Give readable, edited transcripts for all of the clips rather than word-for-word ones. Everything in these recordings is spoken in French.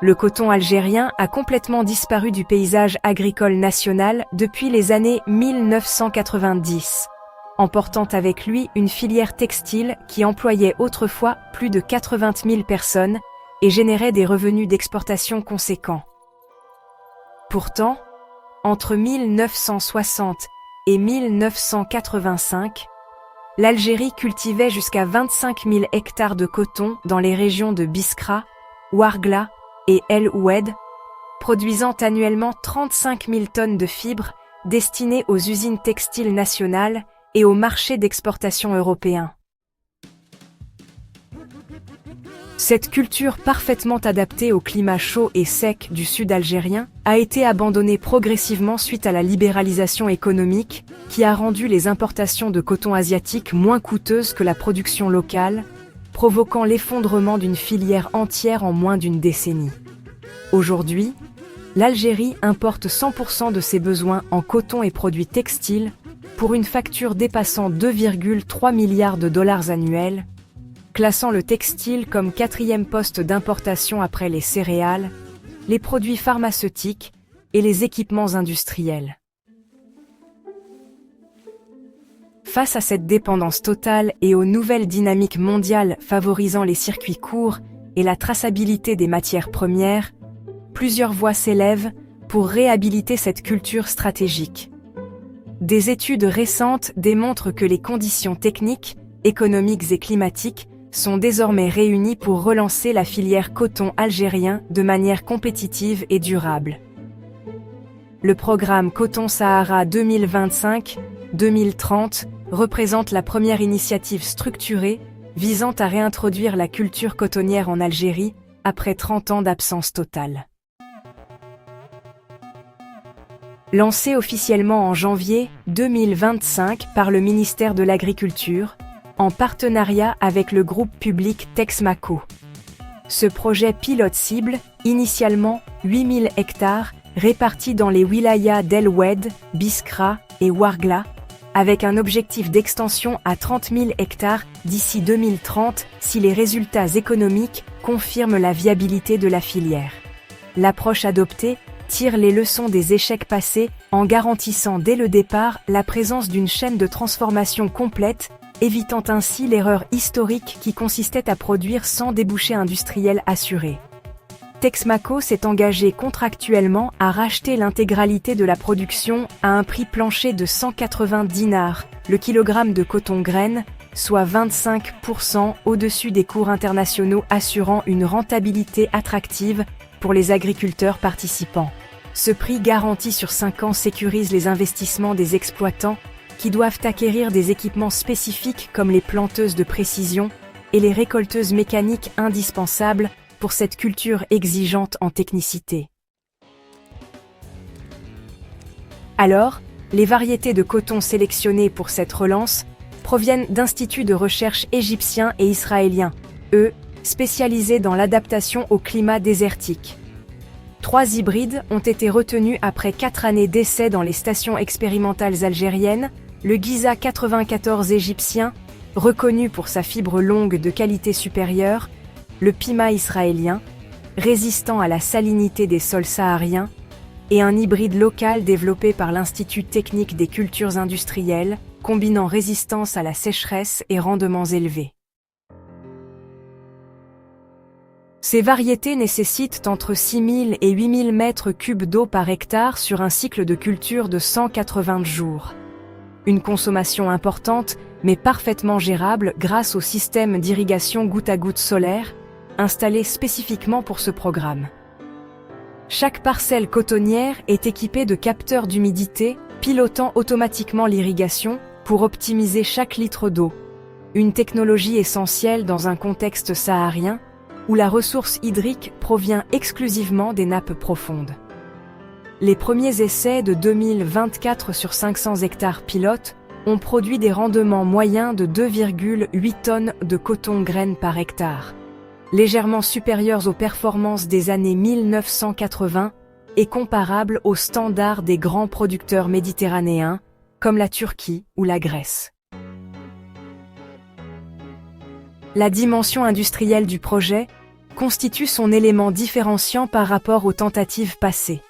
Le coton algérien a complètement disparu du paysage agricole national depuis les années 1990, emportant avec lui une filière textile qui employait autrefois plus de 80 000 personnes et générait des revenus d'exportation conséquents. Pourtant, entre 1960 et 1985, l'Algérie cultivait jusqu'à 25 000 hectares de coton dans les régions de Biskra, Ouargla et El Oued, produisant annuellement 35 000 tonnes de fibres destinées aux usines textiles nationales et aux marchés d'exportation européens. Cette culture parfaitement adaptée au climat chaud et sec du sud algérien a été abandonnée progressivement suite à la libéralisation économique qui a rendu les importations de coton asiatique moins coûteuses que la production locale, provoquant l'effondrement d'une filière entière en moins d'une décennie. Aujourd'hui, l'Algérie importe 100% de ses besoins en coton et produits textiles pour une facture dépassant 2,3 milliards de dollars annuels, classant le textile comme 4e poste d'importation après les céréales, les produits pharmaceutiques et les équipements industriels. Face à cette dépendance totale et aux nouvelles dynamiques mondiales favorisant les circuits courts et la traçabilité des matières premières, plusieurs voix s'élèvent pour réhabiliter cette culture stratégique. Des études récentes démontrent que les conditions techniques, économiques et climatiques sont désormais réunies pour relancer la filière coton algérien de manière compétitive et durable. Le programme Coton Sahara 2025-2030 représente la première initiative structurée visant à réintroduire la culture cotonnière en Algérie après 30 ans d'absence totale. Lancé officiellement en janvier 2025 par le ministère de l'Agriculture, en partenariat avec le groupe public Texmaco. Ce projet pilote cible, initialement 8000 hectares, répartis dans les wilayas d'El Oued, Biskra et Ouargla, avec un objectif d'extension à 30 000 hectares d'ici 2030 si les résultats économiques confirment la viabilité de la filière. L'approche adoptée tire les leçons des échecs passés en garantissant dès le départ la présence d'une chaîne de transformation complète, évitant ainsi l'erreur historique qui consistait à produire sans débouché industriel assuré. Texmaco s'est engagé contractuellement à racheter l'intégralité de la production à un prix plancher de 180 dinars, le kilogramme de coton graine, soit 25% au-dessus des cours internationaux, assurant une rentabilité attractive pour les agriculteurs participants. Ce prix garanti sur 5 ans sécurise les investissements des exploitants qui doivent acquérir des équipements spécifiques comme les planteuses de précision et les récolteuses mécaniques indispensables pour cette culture exigeante en technicité. Alors, les variétés de coton sélectionnées pour cette relance proviennent d'instituts de recherche égyptiens et israéliens, eux, spécialisés dans l'adaptation au climat désertique. 3 hybrides ont été retenus après 4 années d'essais dans les stations expérimentales algériennes, le Giza 94 égyptien, reconnu pour sa fibre longue de qualité supérieure, le Pima israélien, résistant à la salinité des sols sahariens, et un hybride local développé par l'Institut technique des cultures industrielles, combinant résistance à la sécheresse et rendements élevés. Ces variétés nécessitent entre 6 000 et 8 000 mètres cubes d'eau par hectare sur un cycle de culture de 180 jours. Une consommation importante, mais parfaitement gérable grâce au système d'irrigation goutte à goutte solaire, installé spécifiquement pour ce programme. Chaque parcelle cotonnière est équipée de capteurs d'humidité, pilotant automatiquement l'irrigation pour optimiser chaque litre d'eau. Une technologie essentielle dans un contexte saharien, où la ressource hydrique provient exclusivement des nappes profondes. Les premiers essais de 2024 sur 500 hectares pilotes ont produit des rendements moyens de 2,8 tonnes de coton graine par hectare, légèrement supérieurs aux performances des années 1980 et comparables aux standards des grands producteurs méditerranéens, comme la Turquie ou la Grèce. La dimension industrielle du projet constitue son élément différenciant par rapport aux tentatives passées.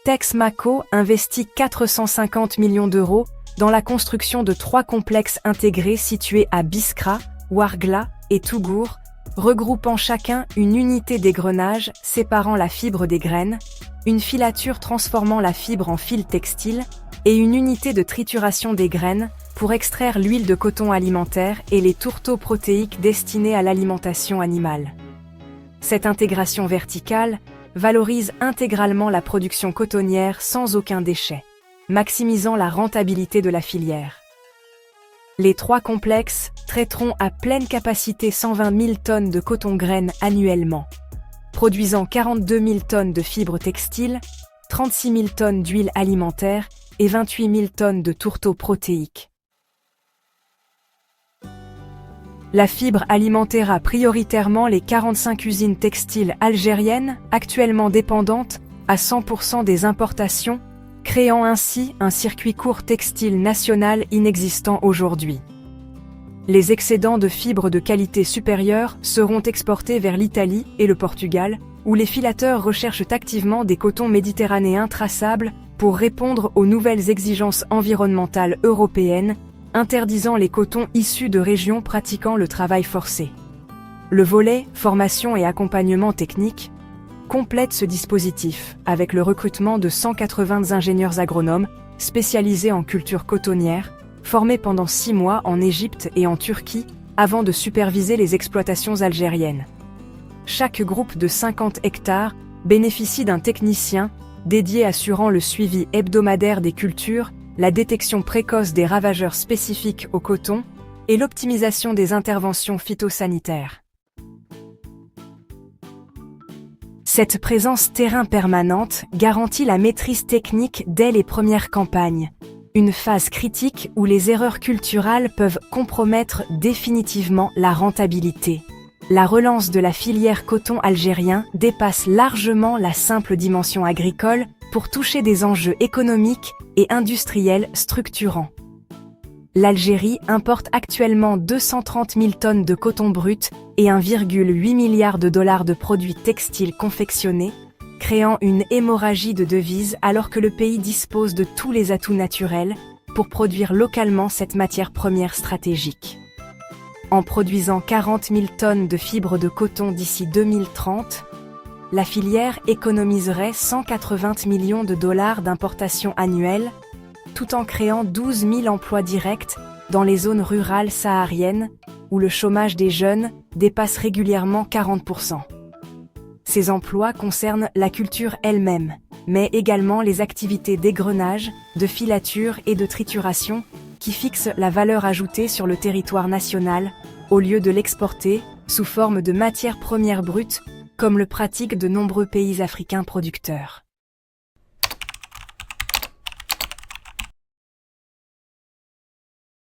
Texmaco investit 450 millions d'euros dans la construction de 3 complexes intégrés situés à Biskra, Ouargla et Tougour, regroupant chacun une unité d'égrenage séparant la fibre des graines, une filature transformant la fibre en fil textile et une unité de trituration des graines pour extraire l'huile de coton alimentaire et les tourteaux protéiques destinés à l'alimentation animale. Cette intégration verticale valorise intégralement la production cotonnière sans aucun déchet, maximisant la rentabilité de la filière. Les 3 complexes traiteront à pleine capacité 120 000 tonnes de coton-graines annuellement, produisant 42 000 tonnes de fibres textiles, 36 000 tonnes d'huile alimentaire et 28 000 tonnes de tourteaux protéiques. La fibre alimentera prioritairement les 45 usines textiles algériennes, actuellement dépendantes à 100% des importations, créant ainsi un circuit court textile national inexistant aujourd'hui. Les excédents de fibres de qualité supérieure seront exportés vers l'Italie et le Portugal, où les filateurs recherchent activement des cotons méditerranéens traçables pour répondre aux nouvelles exigences environnementales européennes, interdisant les cotons issus de régions pratiquant le travail forcé. Le volet formation et accompagnement technique complète ce dispositif avec le recrutement de 180 ingénieurs agronomes spécialisés en culture cotonnière, formés pendant 6 mois en Égypte et en Turquie avant de superviser les exploitations algériennes. Chaque groupe de 50 hectares bénéficie d'un technicien dédié assurant le suivi hebdomadaire des cultures, la détection précoce des ravageurs spécifiques au coton et l'optimisation des interventions phytosanitaires. Cette présence terrain permanente garantit la maîtrise technique dès les premières campagnes, une phase critique où les erreurs culturales peuvent compromettre définitivement la rentabilité. La relance de la filière coton algérien dépasse largement la simple dimension agricole pour toucher des enjeux économiques et industriels structurants. L'Algérie importe actuellement 230 000 tonnes de coton brut et 1,8 milliard de dollars de produits textiles confectionnés, créant une hémorragie de devises alors que le pays dispose de tous les atouts naturels pour produire localement cette matière première stratégique. En produisant 40 000 tonnes de fibres de coton d'ici 2030, la filière économiserait 180 millions de dollars d'importations annuelles, tout en créant 12 000 emplois directs dans les zones rurales sahariennes, où le chômage des jeunes dépasse régulièrement 40%. Ces emplois concernent la culture elle-même, mais également les activités d'égrenage, de filature et de trituration, qui fixent la valeur ajoutée sur le territoire national, au lieu de l'exporter sous forme de matières premières brutes, comme le pratiquent de nombreux pays africains producteurs.